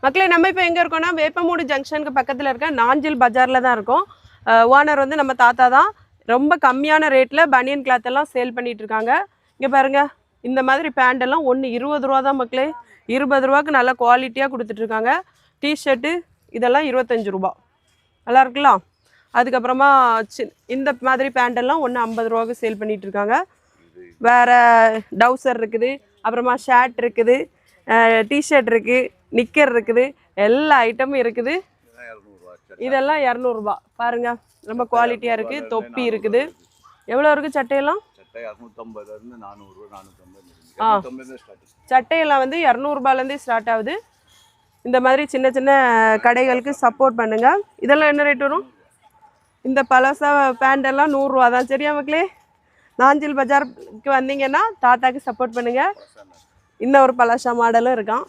மக்களே நம்ம இப்போ எங்கே இருக்கோம்னா வேப்பமூடு ஜங்ஷனுக்கு பக்கத்தில் இருக்க நாஞ்சில் பஜாரில் தான் இருக்கோம். ஓனர் வந்து நம்ம தாத்தா தான். ரொம்ப கம்மியான ரேட்டில் பனியன் கிளாத் எல்லாம் சேல் பண்ணிட்டு இருக்காங்க. இங்கே பாருங்க, இந்த மாதிரி பேண்ட் எல்லாம் ஒன்று 20 ரூபா தான் மக்களே. 20 ரூபாய்க்கு நல்ல குவாலிட்டியாக கொடுத்துட்ருக்காங்க. டிஷர்ட்டு இதெல்லாம் 25 ரூபா. நல்லா இருக்கலாம். அதுக்கப்புறமா இந்த மாதிரி பேண்டெல்லாம் ஒன்று 50 ரூபாய்க்கு சேல் பண்ணிட்டு இருக்காங்க. வேறு டவுசர் இருக்குது, அப்புறமா ஷர்ட் இருக்குது, டிஷர்ட் இருக்குது, நிக்கர் இருக்குது, எல்லா ஐட்டமும் இருக்குது. இதெல்லாம் 200 ரூபா. பாருங்க, ரொம்ப குவாலிட்டியாக இருக்குது. தொப்பி இருக்குது. எவ்வளோ இருக்குது சட்டையெல்லாம்? சட்டையெல்லாம் வந்து 200 ரூபாயிலேருந்தே ஸ்டார்ட் ஆகுது. இந்த மாதிரி சின்ன சின்ன கடைகளுக்கு சப்போர்ட் பண்ணுங்க. இதெல்லாம் என்ன ரேட் வரும்? இந்த பலசா பேண்டெல்லாம் 100 ரூபா தான். சரியா மக்களே? நாஞ்சில் பஜாருக்கு வந்தீங்கன்னா தாத்தாக்கு சப்போர்ட் பண்ணுங்க. இன்னும் ஒரு பலாசா மாடலும் இருக்கான்.